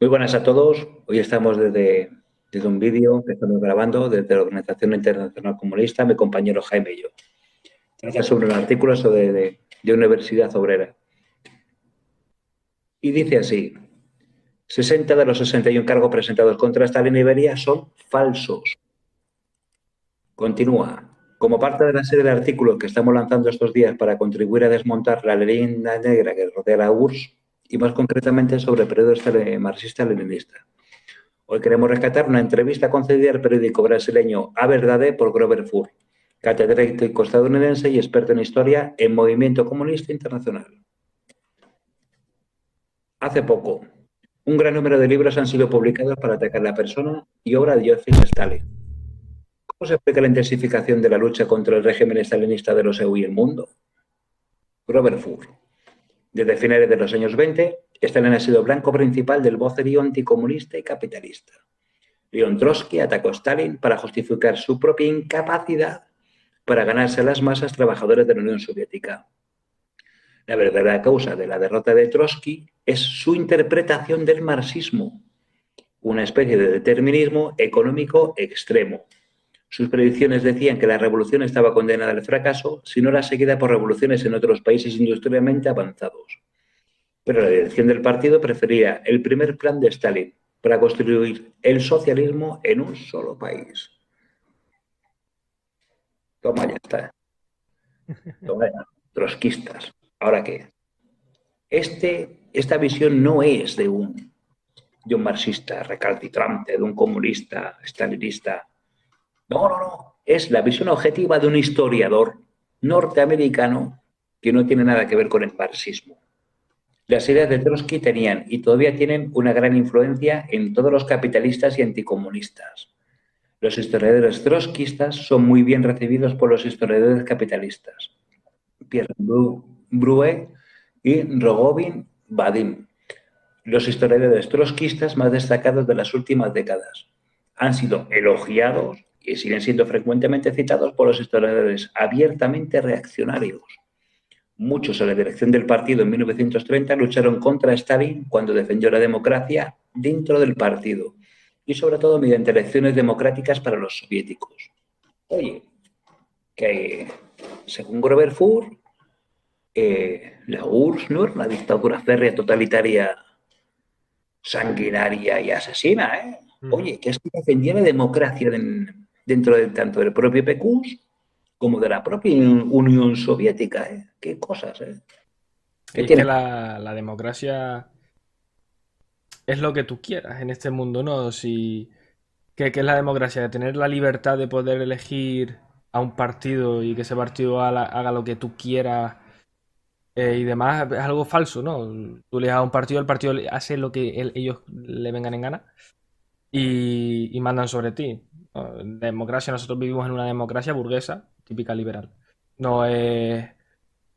Muy buenas a todos. Hoy estamos desde un vídeo que estamos grabando desde la Organización Internacional Comunista, mi compañero Jaime y yo. Trata sobre un artículo de Universidad Obrera. Y dice así: 60 de los 61 cargos presentados contra Stalin y Beria son falsos. Continúa. Como parte de la serie de artículos que estamos lanzando estos días para contribuir a desmontar la leyenda negra que rodea a la URSS, y más concretamente sobre el periodo marxista-leninista. Hoy queremos rescatar una entrevista concedida al periódico brasileño A Verdade por Grover Furr, catedrático estadounidense y experto en historia en movimiento comunista internacional. Hace poco, un gran número de libros han sido publicados para atacar la persona y obra de Joseph Stalin. ¿Cómo se explica la intensificación de la lucha contra el régimen stalinista de los EU y el mundo? Grover Furr. Desde finales de los años 20, Stalin ha sido blanco principal del vocerío anticomunista y capitalista. León Trotsky atacó a Stalin para justificar su propia incapacidad para ganarse a las masas trabajadoras de la Unión Soviética. La verdadera causa de la derrota de Trotsky es su interpretación del marxismo, una especie de determinismo económico extremo. Sus predicciones decían que la revolución estaba condenada al fracaso si no era seguida por revoluciones en otros países industrialmente avanzados. Pero la dirección del partido prefería el primer plan de Stalin para construir el socialismo en un solo país. Toma, ya está. Toma ya. Trotskistas. ¿Ahora qué? Esta visión no es de un marxista recalcitrante, de un comunista, stalinista. No. Es la visión objetiva de un historiador norteamericano que no tiene nada que ver con el marxismo. Las ideas de Trotsky tenían y todavía tienen una gran influencia en todos los capitalistas y anticomunistas. Los historiadores trotskistas son muy bien recibidos por los historiadores capitalistas. Pierre Brouet y Rogovin Vadim, los historiadores trotskistas más destacados de las últimas décadas. Han sido elogiados y siguen siendo frecuentemente citados por los historiadores abiertamente reaccionarios. Muchos en la dirección del partido en 1930 lucharon contra Stalin cuando defendió la democracia dentro del partido y sobre todo mediante elecciones democráticas para los soviéticos. Oye, que según Grover Furr, la URSS no era una dictadura férrea, totalitaria, sanguinaria y asesina, ¿eh? Oye, que es que defendía la democracia dentro tanto del propio PQS como de la propia Unión Soviética, ¿eh? Qué cosas, ¿eh? Y es que la democracia es lo que tú quieras en este mundo, ¿no? ¿Qué es la democracia? Tener la libertad de poder elegir a un partido y que ese partido haga lo que tú quieras y demás, es algo falso, ¿no? Tú le das a un partido, el partido hace lo que ellos le vengan en gana y mandan sobre ti. Democracia, nosotros vivimos en una democracia burguesa, típica liberal. No es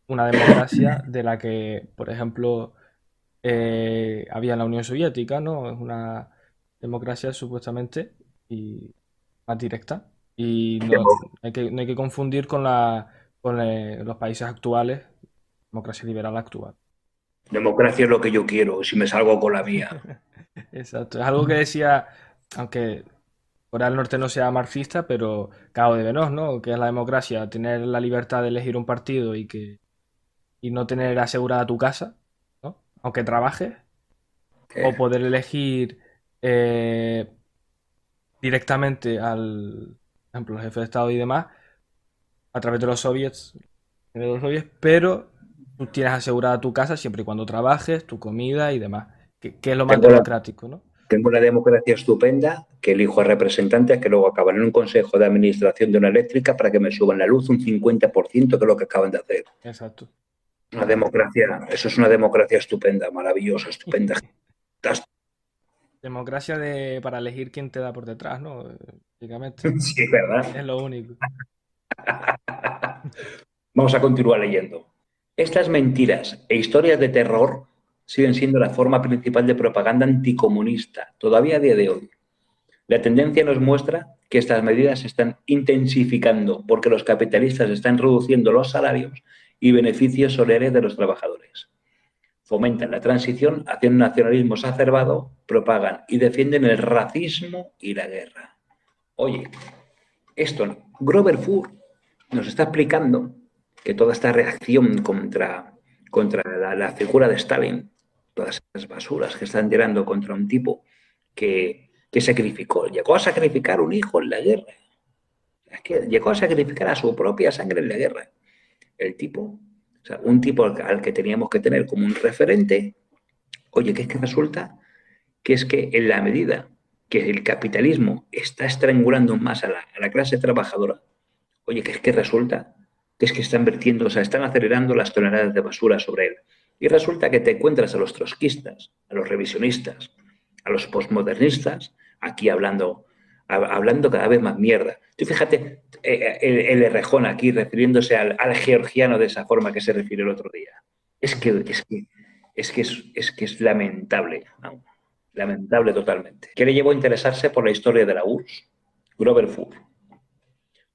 una democracia de la que, por ejemplo, había en la Unión Soviética, ¿no? Es una democracia supuestamente y más directa. Y no hay que confundir con los países actuales, democracia liberal actual. Democracia es lo que yo quiero, si me salgo con la mía. Exacto. Es algo que decía, aunque Corea del Norte no sea marxista, pero Cabo de Venós, ¿no? Que es la democracia, tener la libertad de elegir un partido y no tener asegurada tu casa, ¿no? Aunque trabajes, o poder elegir directamente al, por ejemplo, el jefe de Estado y demás, a través de los soviets, pero tú tienes asegurada tu casa siempre y cuando trabajes, tu comida y demás, que es lo más democrático, ¿no? Tengo una democracia estupenda que elijo a representantes que luego acaban en un consejo de administración de una eléctrica para que me suban la luz un 50%, que es lo que acaban de hacer. Exacto. Una democracia, eso es una democracia estupenda, maravillosa, estupenda. Democracia para elegir quién te da por detrás, ¿no? Básicamente. Sí, ¿verdad? Es lo único. Vamos a continuar leyendo. Estas mentiras e historias de terror siguen siendo la forma principal de propaganda anticomunista, todavía a día de hoy. La tendencia nos muestra que estas medidas se están intensificando porque los capitalistas están reduciendo los salarios y beneficios salariales de los trabajadores. fomentan la transición hacia un nacionalismo exacerbado, propagan y defienden el racismo y la guerra. Oye, Grover Furth nos está explicando que toda esta reacción contra la figura de Stalin, todas esas basuras que están tirando contra un tipo que llegó a sacrificar un hijo en la guerra. Es que llegó a sacrificar a su propia sangre en la guerra. El tipo, o sea, un tipo al que teníamos que tener como un referente, oye, que es que resulta que es que en la medida que el capitalismo está estrangulando más a la clase trabajadora, oye, que es que resulta que es que están vertiendo, o sea, están acelerando las toneladas de basura sobre él. Y resulta que te encuentras a los trotskistas, a los revisionistas, a los postmodernistas, aquí hablando cada vez más mierda. Tú fíjate el Errejón aquí refiriéndose al georgiano de esa forma que se refiere el otro día. Es que es lamentable, ¿no? Lamentable totalmente. ¿Qué le llevó a interesarse por la historia de la URSS? Grover Furth.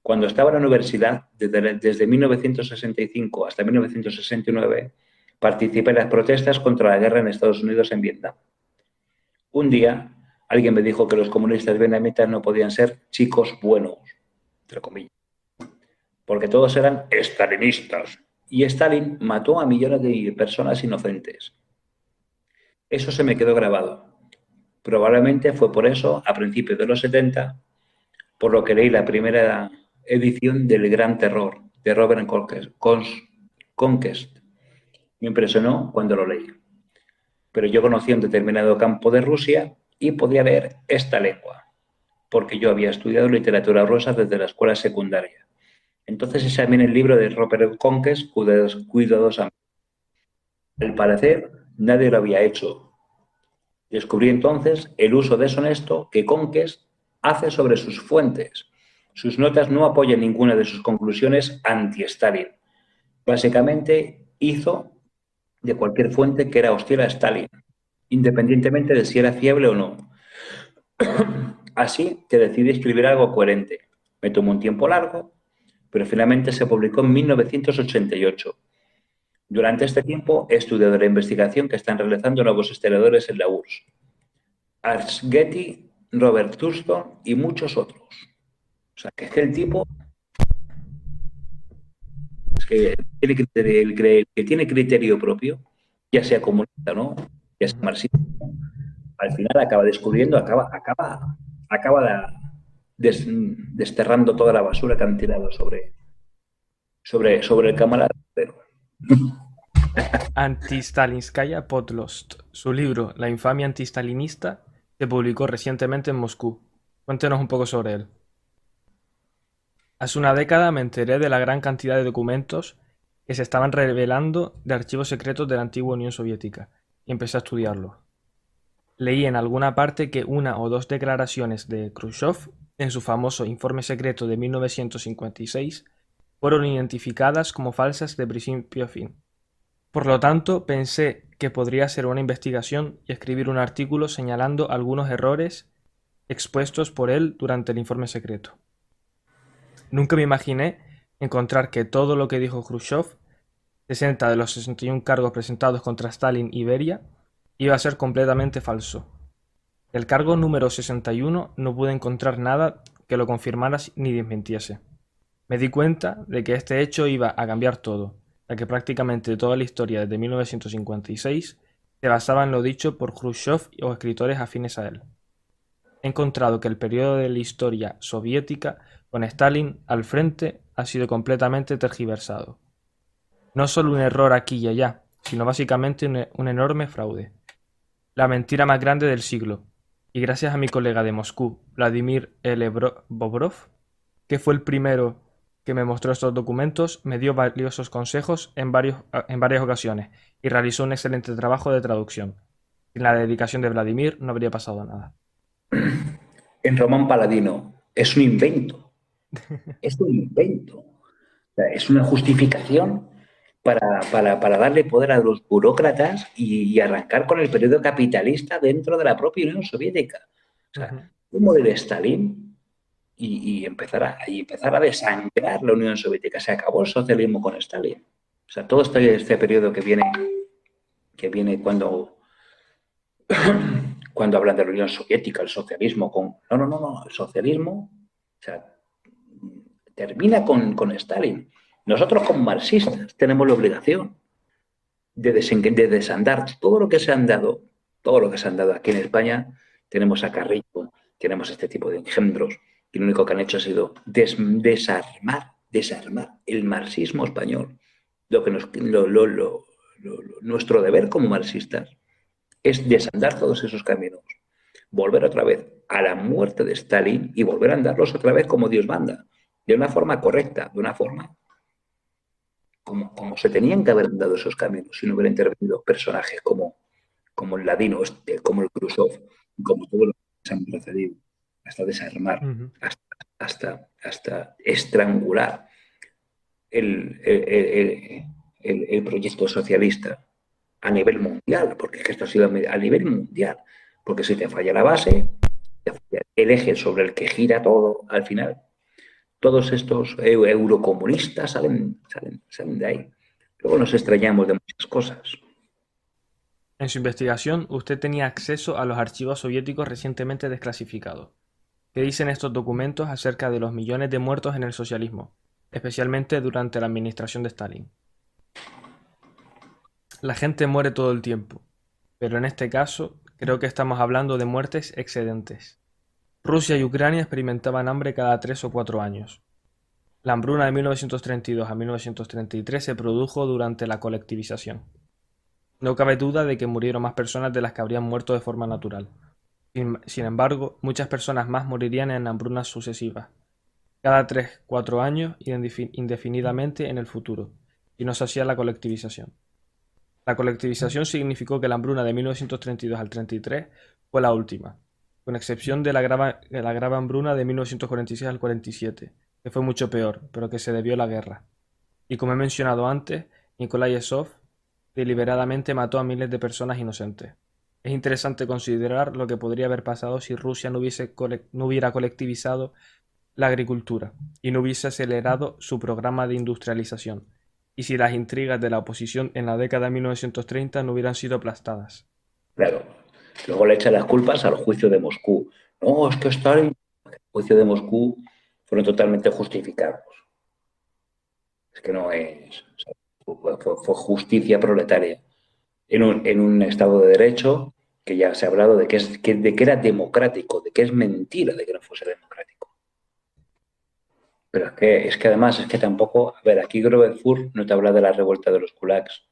Cuando estaba en la universidad, desde 1965 hasta 1969, participé en las protestas contra la guerra en Estados Unidos en Vietnam. Un día, alguien me dijo que los comunistas vietnamitas no podían ser chicos buenos, entre comillas, porque todos eran estalinistas. Y Stalin mató a millones de personas inocentes. Eso se me quedó grabado. Probablemente fue por eso, a principios de los 70, por lo que leí la primera edición del Gran Terror de Robert Conquest. Me impresionó cuando lo leí. Pero yo conocía un determinado campo de Rusia y podía leer esta lengua, porque yo había estudiado literatura rusa desde la escuela secundaria. Entonces examiné el libro de Robert Conquest cuidadosamente. Al parecer, nadie lo había hecho. Descubrí entonces el uso deshonesto que Conquest hace sobre sus fuentes. Sus notas no apoyan ninguna de sus conclusiones anti-Stalin. Básicamente hizo de cualquier fuente que era hostil a Stalin, independientemente de si era fiable o no. Así que decidí escribir algo coherente. Me tomó un tiempo largo, pero finalmente se publicó en 1988. Durante este tiempo he estudiado la investigación que están realizando nuevos historiadores en la URSS. Ars Getty, Robert Thurston y muchos otros. O sea, que es que el tipo es que el que tiene criterio propio, ya sea comunista, ¿no? Ya sea marxista, al final acaba descubriendo, acaba desterrando toda la basura que han tirado sobre el camarada. Antistalinskaya Podlost. Su libro La infamia antistalinista se publicó recientemente en Moscú. Cuéntenos un poco sobre él. Hace una década me enteré de la gran cantidad de documentos que se estaban revelando de archivos secretos de la antigua Unión Soviética y empecé a estudiarlos. Leí en alguna parte que una o dos declaraciones de Khrushchev en su famoso informe secreto de 1956 fueron identificadas como falsas de principio a fin. Por lo tanto, pensé que podría hacer una investigación y escribir un artículo señalando algunos errores expuestos por él durante el informe secreto. Nunca me imaginé encontrar que todo lo que dijo Khrushchev, 60 de los 61 cargos presentados contra Stalin y Beria, iba a ser completamente falso. Del cargo número 61 no pude encontrar nada que lo confirmara ni desmintiese. Me di cuenta de que este hecho iba a cambiar todo, ya que prácticamente toda la historia desde 1956 se basaba en lo dicho por Khrushchev o escritores afines a él. He encontrado que el periodo de la historia soviética con Stalin al frente ha sido completamente tergiversado. No solo un error aquí y allá, sino básicamente un enorme fraude. La mentira más grande del siglo. Y gracias a mi colega de Moscú, Vladimir L. Bobrov, que fue el primero que me mostró estos documentos, me dio valiosos consejos en varias ocasiones y realizó un excelente trabajo de traducción. Sin la dedicación de Vladimir no habría pasado nada. En Román Paladino es un invento. Es un invento. O sea, es una justificación para darle poder a los burócratas y arrancar con el periodo capitalista dentro de la propia Unión Soviética. O sea, como de Stalin y empezar a desangrar la Unión Soviética. Se acabó el socialismo con Stalin. O sea, todo este periodo que viene que viene cuando hablan de la Unión Soviética, el socialismo, no, el socialismo, o sea, termina con Stalin. Nosotros como marxistas tenemos la obligación de desandar todo lo que se han dado, todo lo que se han dado aquí en España. Tenemos a Carrillo, tenemos este tipo de engendros, y lo único que han hecho ha sido desarmar el marxismo español. Nuestro deber como marxistas es desandar todos esos caminos, volver otra vez a la muerte de Stalin y volver a andarlos otra vez como Dios manda, de una forma correcta, de una forma como se tenían que haber dado esos caminos si no hubiera intervenido personajes como el Ladino, como el Khrushchev, como todos los que se han precedido, hasta desarmar, hasta estrangular el proyecto socialista a nivel mundial, porque es que esto ha sido a nivel mundial, porque si te falla la base, el eje sobre el que gira todo, al final, todos estos eurocomunistas salen de ahí. Luego nos extrañamos de muchas cosas. En su investigación, usted tenía acceso a los archivos soviéticos recientemente desclasificados. ¿Qué dicen estos documentos acerca de los millones de muertos en el socialismo, especialmente durante la administración de Stalin? La gente muere todo el tiempo, pero en este caso creo que estamos hablando de muertes excedentes. Rusia y Ucrania experimentaban hambre cada 3 o 4 años. La hambruna de 1932 a 1933 se produjo durante la colectivización. No cabe duda de que murieron más personas de las que habrían muerto de forma natural. Sin embargo, muchas personas más morirían en hambrunas sucesivas, cada 3-4 años y indefinidamente en el futuro, si no se hacía la colectivización. La colectivización significó que la hambruna de 1932 al 33 fue la última, con excepción de la grave hambruna de 1946 al 47, que fue mucho peor, pero que se debió a la guerra. Y como he mencionado antes, Nikolai Esov deliberadamente mató a miles de personas inocentes. Es interesante considerar lo que podría haber pasado si Rusia no hubiera colectivizado la agricultura y no hubiese acelerado su programa de industrialización, y si las intrigas de la oposición en la década de 1930 no hubieran sido aplastadas. Claro. Luego le echan las culpas al juicio de Moscú. No, es que Stalin, el juicio de Moscú fueron totalmente justificados. Es que no es. O sea, fue justicia proletaria. En un Estado de Derecho que ya se ha hablado de que era democrático, de que es mentira de que no fuese democrático. Pero es que además es que tampoco. A ver, aquí Grover no te habla de la revuelta de los kulaks.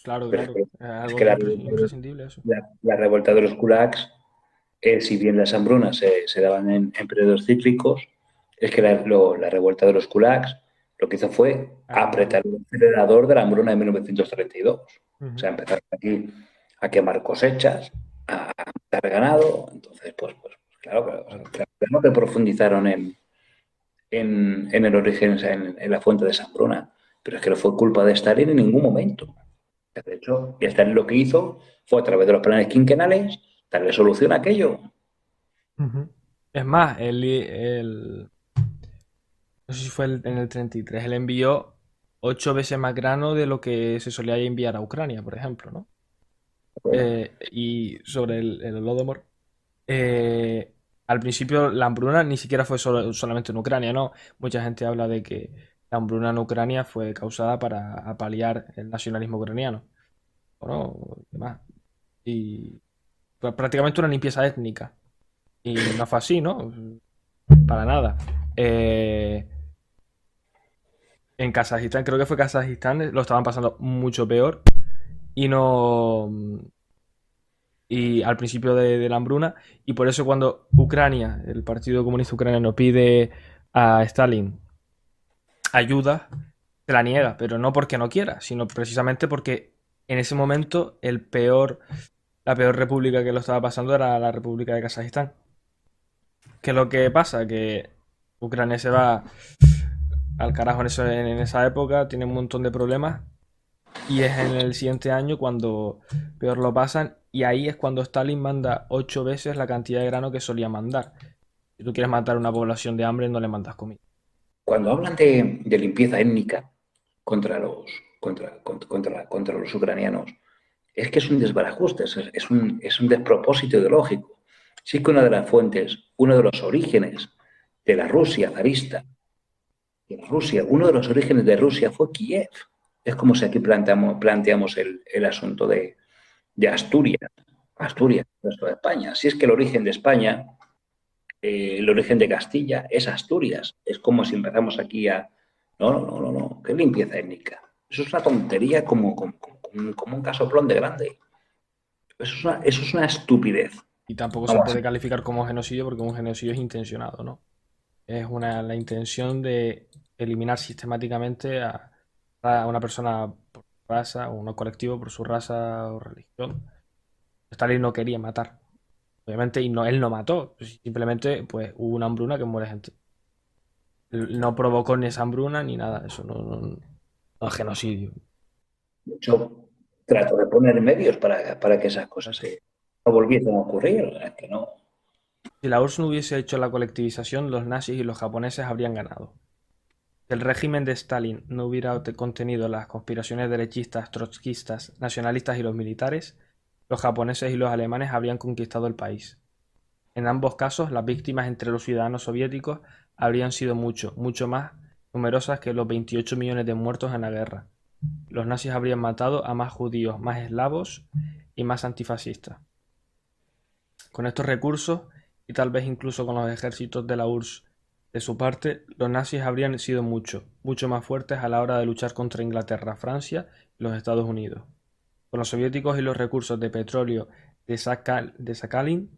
Claro, Pero claro. es Algo que imprescindible eso. la revuelta de los kulaks, si bien las hambrunas se daban en periodos cíclicos, es que la revuelta de los kulaks lo que hizo fue apretar el acelerador de la hambruna de 1932. O sea, empezaron aquí a quemar cosechas, a matar ganado. Entonces, pues claro que profundizaron en el origen, en la fuente de esa hambruna. Pero es que no fue culpa de Stalin en ningún momento. De hecho, Stalin lo que hizo fue a través de los planes quinquenales darle solución a aquello. Es más, no sé si fue en el 33, él envió 8 veces más grano de lo que se solía enviar a Ucrania, por ejemplo, ¿no? Y sobre el Holodomor, al principio la hambruna ni siquiera fue solamente en Ucrania, ¿no? Mucha gente habla de que la hambruna en Ucrania fue causada para paliar el nacionalismo ucraniano, ¿o no? Demás. Y fue prácticamente una limpieza étnica. Y no fue así, ¿no? Para nada. En Kazajistán, creo que fue Kazajistán, lo estaban pasando mucho peor. Y no. Y al principio de la hambruna. Y por eso, cuando Ucrania, el Partido Comunista Ucraniano, pide a Stalin ayuda, se la niega. Pero no porque no quiera, sino precisamente porque en ese momento la peor república que lo estaba pasando era la República de Kazajistán. ¿Qué es lo que pasa? Que Ucrania se va al carajo en esa época, tiene un montón de problemas y es en el siguiente año cuando peor lo pasan y ahí es cuando Stalin manda 8 veces la cantidad de grano que solía mandar. Si tú quieres matar a una población de hambre, no le mandas comida. Cuando hablan de limpieza étnica contra los ucranianos, Es que es un desbarajuste, es un despropósito ideológico. Sí que una de las fuentes, uno de los orígenes de la Rusia zarista, uno de los orígenes de Rusia fue Kiev. Es como si aquí planteamos el asunto de Asturias. Asturias, el resto de España. Si es que el origen de España, el origen de Castilla es Asturias. Es como si empezamos aquí a... No, no, no, no, no. ¿Qué limpieza étnica? Eso es una tontería como un casoplón de grande. Eso es una estupidez. Y tampoco se Vamos, puede calificar como genocidio porque un genocidio es intencionado, ¿no? Es la intención de eliminar sistemáticamente a una persona por su raza o un colectivo por su raza o religión. Stalin no quería matar. Obviamente, y no, él no mató. Simplemente, pues, hubo una hambruna que muere gente. Él no provocó ni esa hambruna ni nada. Eso no es genocidio. yo trato de poner medios para que esas cosas no volviesen a ocurrir. Que no. Si la URSS no hubiese hecho la colectivización, los nazis y los japoneses habrían ganado. Si el régimen de Stalin no hubiera contenido las conspiraciones derechistas, trotskistas, nacionalistas y los militares, los japoneses y los alemanes habrían conquistado el país. En ambos casos, las víctimas entre los ciudadanos soviéticos habrían sido mucho más numerosas que los 28 millones de muertos en la guerra. Los nazis habrían matado a más judíos, más eslavos y más antifascistas. Con estos recursos, y tal vez incluso con los ejércitos de la URSS de su parte, los nazis habrían sido mucho más fuertes a la hora de luchar contra Inglaterra, Francia y los Estados Unidos. Con los soviéticos y los recursos de petróleo de Sakhalin,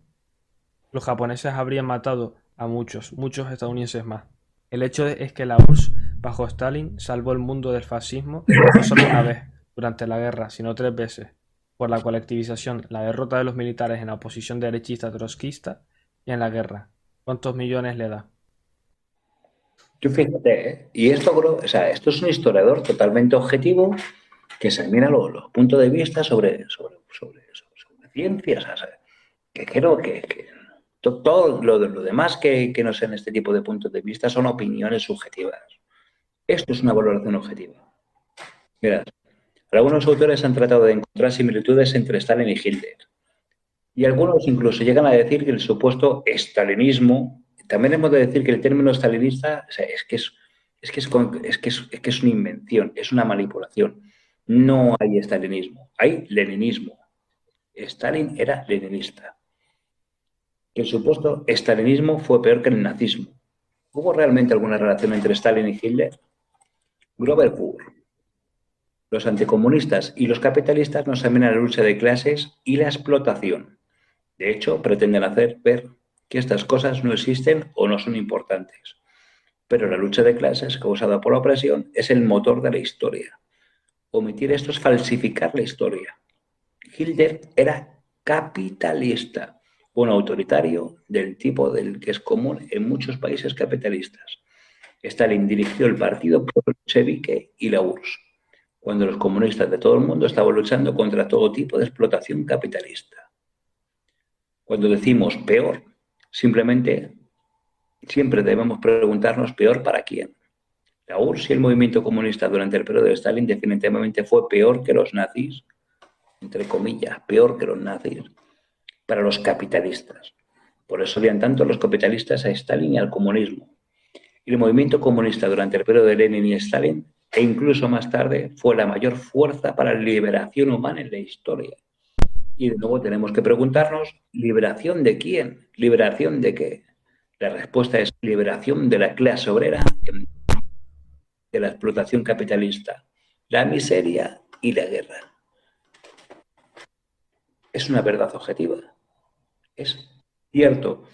los japoneses habrían matado a muchos estadounidenses más. El hecho es que la URSS, bajo Stalin, salvó el mundo del fascismo no solo una vez durante la guerra, sino 3 veces, por la colectivización, la derrota de los militares en la oposición derechista trotskista y en la guerra. ¿Cuántos millones le da? Tú fíjate, ¿eh? Y esto, o sea, esto es un historiador totalmente objetivo que examina los puntos de vista sobre ciencias. O sea, que creo que todo lo demás que no sean este tipo de puntos de vista son opiniones subjetivas. Esto es una valoración objetiva. Mira, algunos autores han tratado de encontrar similitudes entre Stalin y Hitler. Y algunos incluso llegan a decir que el supuesto estalinismo, también hemos de decir que el término estalinista, o sea, es una invención, es una manipulación. No hay estalinismo, hay leninismo. Stalin era leninista. El supuesto estalinismo fue peor que el nazismo. ¿Hubo realmente alguna relación entre Stalin y Hitler? Grover Poor. Los anticomunistas y los capitalistas no examinan la lucha de clases y la explotación. De hecho, pretenden hacer ver que estas cosas no existen o no son importantes. Pero la lucha de clases causada por la opresión es el motor de la historia. Omitir esto es falsificar la historia. Hitler era capitalista, un autoritario del tipo del que es común en muchos países capitalistas. Stalin dirigió el partido bolchevique y la URSS, cuando los comunistas de todo el mundo estaban luchando contra todo tipo de explotación capitalista. Cuando decimos peor, simplemente siempre debemos preguntarnos peor para quién. La URSS y el movimiento comunista durante el periodo de Stalin definitivamente fue peor que los nazis, entre comillas, peor que los nazis, para los capitalistas. Por eso odian tanto los capitalistas a Stalin y al comunismo. Y el movimiento comunista durante el periodo de Lenin y Stalin, e incluso más tarde, fue la mayor fuerza para la liberación humana en la historia. Y de nuevo tenemos que preguntarnos, ¿liberación de quién? ¿Liberación de qué? La respuesta es liberación de la clase obrera de la explotación capitalista, la miseria y la guerra. Es una verdad objetiva. Es cierto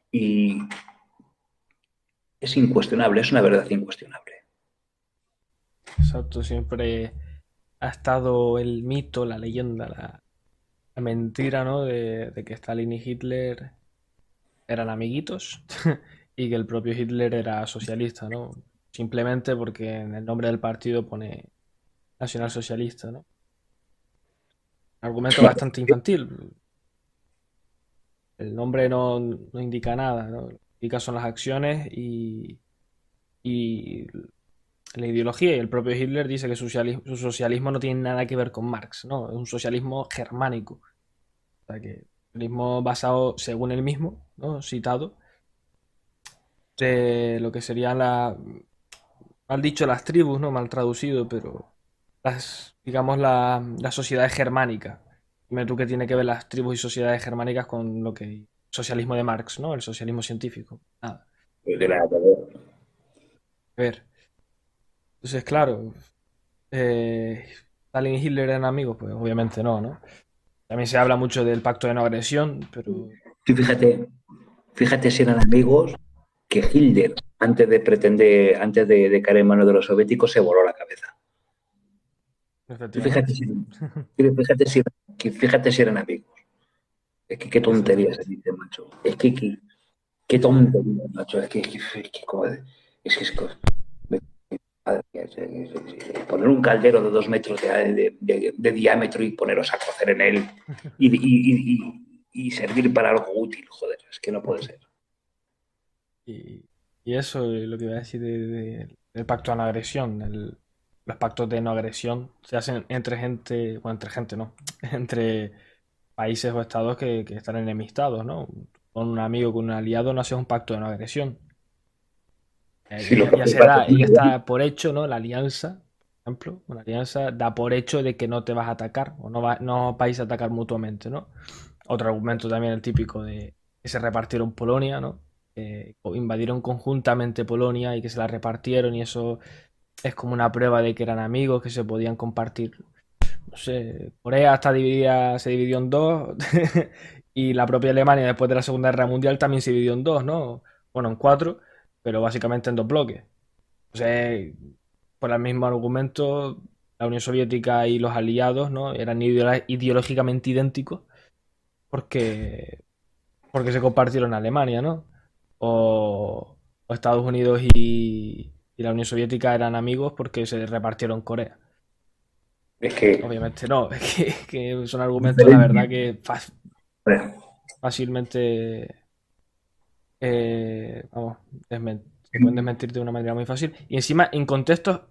y es incuestionable, es una verdad incuestionable. Exacto, siempre ha estado el mito, la leyenda, la mentira, ¿no? De que Stalin y Hitler eran amiguitos y que el propio Hitler era socialista, ¿no? Simplemente porque en el nombre del partido pone nacionalsocialista, ¿no? Argumento bastante infantil. El nombre no indica nada, ¿no? Lo que indica son las acciones y la ideología, y el propio Hitler dice que su socialismo no tiene nada que ver con Marx, ¿no? Es un socialismo germánico. O sea que socialismo basado, según él mismo, ¿no? Citado, de lo que serían mal dicho las tribus, ¿no? Mal traducido, pero digamos, las sociedades germánicas. Dime tú qué tiene que ver las tribus y sociedades germánicas con lo que socialismo de Marx, ¿no? El socialismo científico. Nada. De nada, pero A ver. Entonces, claro, ¿Stalin y Hitler eran amigos? Pues obviamente no, ¿no? También se habla mucho del pacto de no agresión, pero tú fíjate si eran amigos que Hitler, antes de caer en manos de los soviéticos, se voló la cabeza. Tú efectivamente sí. fíjate si eran amigos. Es que qué tonterías se Efectivamente. dice, macho. Es que qué tonterías, macho. Madre mía, poner un caldero de 2 metros de diámetro y poneros a cocer en él y servir para algo útil, joder, es que no puede ser. Y, y eso es lo que iba a decir del pacto de no agresión. Los pactos de no agresión se hacen entre gente, bueno, entre gente, ¿no? Entre países o estados que están enemistados, ¿no? Con un amigo, con un aliado, no haces un pacto de no agresión. Si lo Ya que se pasa da, ya está por hecho, ¿no? La alianza, por ejemplo, una alianza da por hecho de que no te vas a atacar o no vais a atacar mutuamente, ¿no? Otro argumento también el típico de que se repartieron Polonia, ¿no? O invadieron conjuntamente Polonia y que se la repartieron y eso es como una prueba de que eran amigos, que se podían compartir. No sé, Corea está dividida, se dividió en dos y la propia Alemania después de la Segunda Guerra Mundial también se dividió en dos, ¿no? Bueno, en cuatro, pero básicamente en dos bloques. O sea, por el mismo argumento, la Unión Soviética y los aliados, ¿no? Eran ideológicamente idénticos porque, porque se compartieron Alemania, ¿no? O Estados Unidos y la Unión Soviética eran amigos porque se repartieron Corea. es que Obviamente no, que son argumentos, la diferencia. verdad, que Bueno, fácilmente vamos, se pueden desmentir de una manera muy fácil. Y encima en contextos,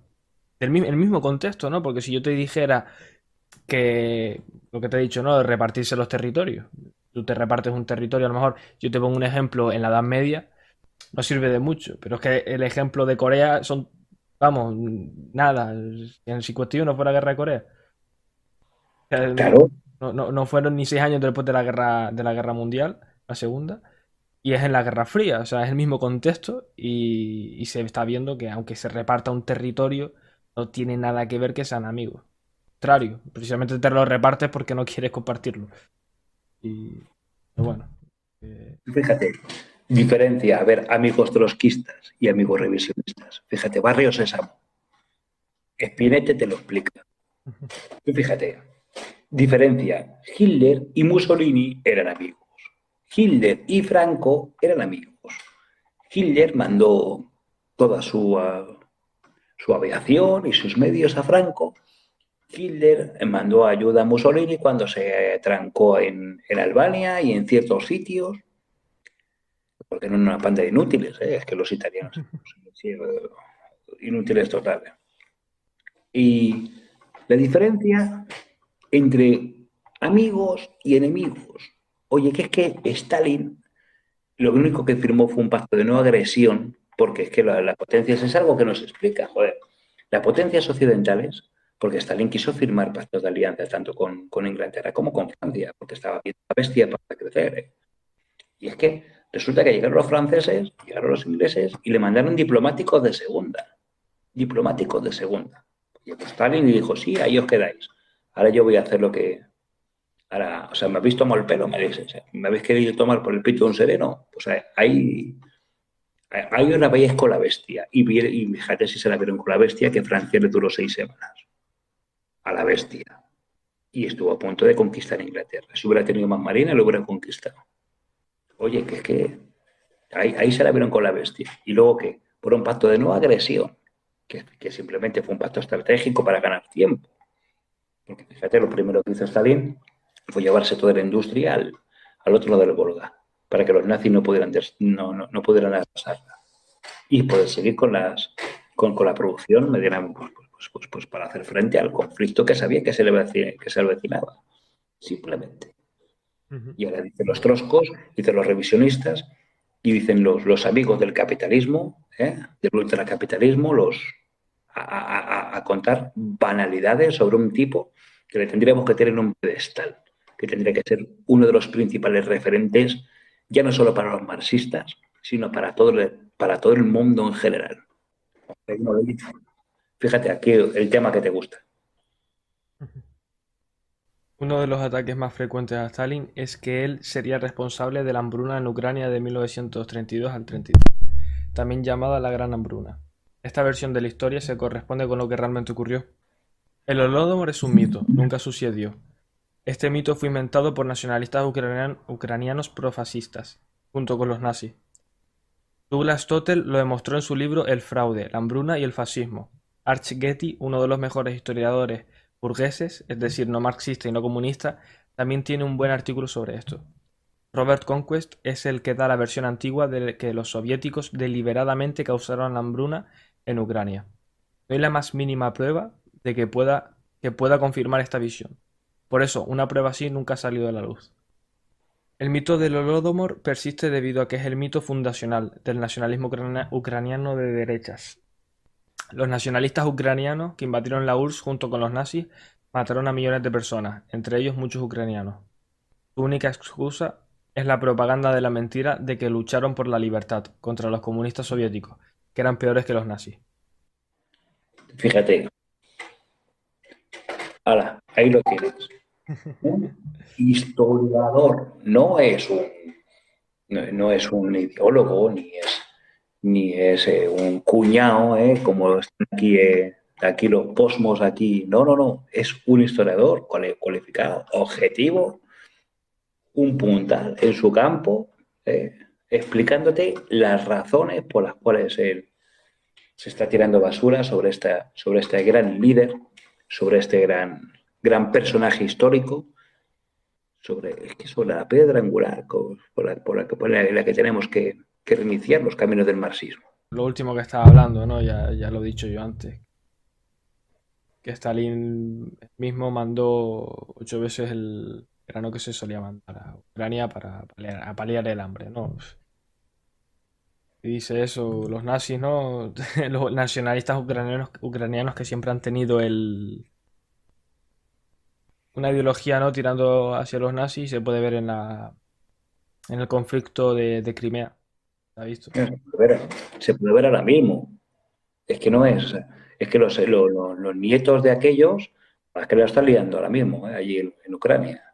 el mismo contexto, ¿no? Porque si yo te dijera que lo que te he dicho, ¿no? De repartirse los territorios. Tú te repartes un territorio, a lo mejor yo te pongo un ejemplo en la Edad Media, no sirve de mucho, pero es que el ejemplo de Corea son, vamos, nada, en el 51 fue la guerra de Corea. O sea, claro, no fueron ni 6 años después de la guerra mundial, la segunda, y es en la Guerra Fría, o sea, es el mismo contexto y se está viendo que aunque se reparta un territorio, no tiene nada que ver que sean amigos. Contrario, precisamente te lo repartes porque no quieres compartirlo. Y pero bueno, fíjate, diferencia, a ver, amigos trotskistas y amigos revisionistas. Fíjate, Barrio Sésamo, Spinetta te lo explica. Tú fíjate, diferencia, Hitler y Mussolini eran amigos. Hitler y Franco eran amigos. Hitler mandó toda su aviación y sus medios a Franco. Hitler mandó ayuda a Mussolini cuando se trancó en Albania y en ciertos sitios, porque no era una panda de inútiles, ¿eh? Es que los italianos sí, inútiles totales. Y la diferencia entre amigos y enemigos. Oye, que es que Stalin lo único que firmó fue un pacto de no agresión, porque es que las potencias es algo que no se explica, joder. Las potencias occidentales, porque Stalin quiso firmar pactos de alianza tanto con Inglaterra como con Francia, porque estaba viendo la bestia para crecer. ¿Eh? Y es que resulta que llegaron los franceses, llegaron los ingleses y le mandaron diplomáticos de segunda. Diplomáticos de segunda. Y pues Stalin le dijo, sí, ahí os quedáis. Ahora yo voy a hacer lo que, ahora, o sea, me habéis tomado el pelo, me dices, me habéis querido tomar por el pito de un sereno. Pues ahí os la veis con la bestia. Y fíjate si se la vieron con la bestia, que Francia le duró 6 semanas a la bestia. Y estuvo a punto de conquistar Inglaterra. Si hubiera tenido más marina, lo hubiera conquistado. Oye, que es que ahí se la vieron con la bestia. Y luego que, por un pacto de no agresión, que simplemente fue un pacto estratégico para ganar tiempo. Porque fíjate, lo primero que hizo Stalin fue llevarse toda la industria al otro lado del Volga, para que los nazis no pudieran arrasarla y poder seguir con con la producción me dieran pues para hacer frente al conflicto que sabía que se avecinaba, simplemente. Y ahora dicen los troscos, dicen los revisionistas y dicen los amigos del capitalismo, del ultracapitalismo, a contar banalidades sobre un tipo que le tendríamos que tener en un pedestal, que tendría que ser uno de los principales referentes, ya no solo para los marxistas, sino para todo el mundo en general. Fíjate, aquí el tema que te gusta. Uno de los ataques más frecuentes a Stalin es que él sería responsable de la hambruna en Ucrania de 1932 al 33, también llamada la Gran Hambruna. Esta versión de la historia se corresponde con lo que realmente ocurrió. El Holodomor es un mito, nunca sucedió. Este mito fue inventado por nacionalistas ucranianos profascistas, junto con los nazis. Douglas Totel lo demostró en su libro El fraude, la hambruna y el fascismo. Arch Getty, uno de los mejores historiadores burgueses, es decir, no marxista y no comunista, también tiene un buen artículo sobre esto. Robert Conquest es el que da la versión antigua de que los soviéticos deliberadamente causaron la hambruna en Ucrania. No hay la más mínima prueba de que pueda confirmar esta visión. Por eso, una prueba así nunca ha salido a la luz. El mito del Holodomor persiste debido a que es el mito fundacional del nacionalismo ucraniano de derechas. Los nacionalistas ucranianos que invadieron la URSS junto con los nazis mataron a millones de personas, entre ellos muchos ucranianos. Su única excusa es la propaganda de la mentira de que lucharon por la libertad contra los comunistas soviéticos, que eran peores que los nazis. Fíjate. Ahora, ahí lo tienes. Un historiador no es un ideólogo, ni es un cuñado, como están aquí los posmos aquí. No. Es un historiador cualificado, objetivo, un puntal en su campo, explicándote las razones por las cuales él se está tirando basura sobre este gran líder, sobre este gran personaje histórico, sobre la piedra angular por la que tenemos que reiniciar los caminos del marxismo. Lo último que estaba hablando, ¿no? Ya lo he dicho yo antes. Que Stalin mismo mandó 8 veces el grano que se solía mandar a Ucrania para paliar el hambre, ¿no? Y dice eso, los nazis, ¿no? Los nacionalistas ucranianos que siempre han tenido una ideología, ¿no? Tirando hacia los nazis, se puede ver en el conflicto de Crimea. ¿Lo has visto? Se puede ver ahora mismo. Es que no es. O sea, es que los nietos de aquellos, las que lo están liando ahora mismo, allí en Ucrania.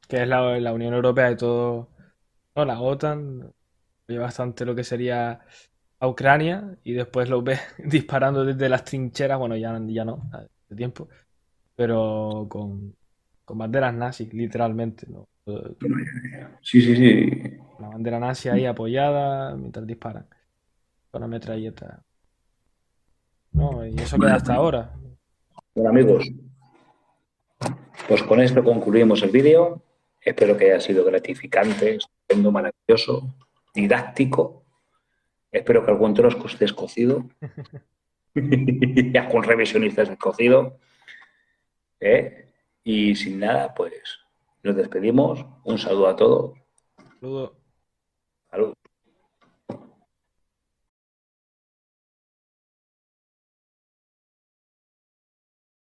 Que es la Unión Europea y todo. No, la OTAN ve bastante lo que sería a Ucrania y después los ves disparando desde las trincheras, bueno, ya no, hace tiempo, pero con banderas nazis, literalmente, ¿no? Sí. La bandera nazi ahí apoyada mientras disparan con la metralleta. No, y eso queda hasta ahora. Bueno, amigos, pues con esto concluimos el vídeo. Espero que haya sido gratificante, estupendo, maravilloso, didáctico. Espero que algún trosco esté escocido. Ya con revisionistas escocido. Y sin nada, pues nos despedimos. Un saludo a todos. Saludos. Salud.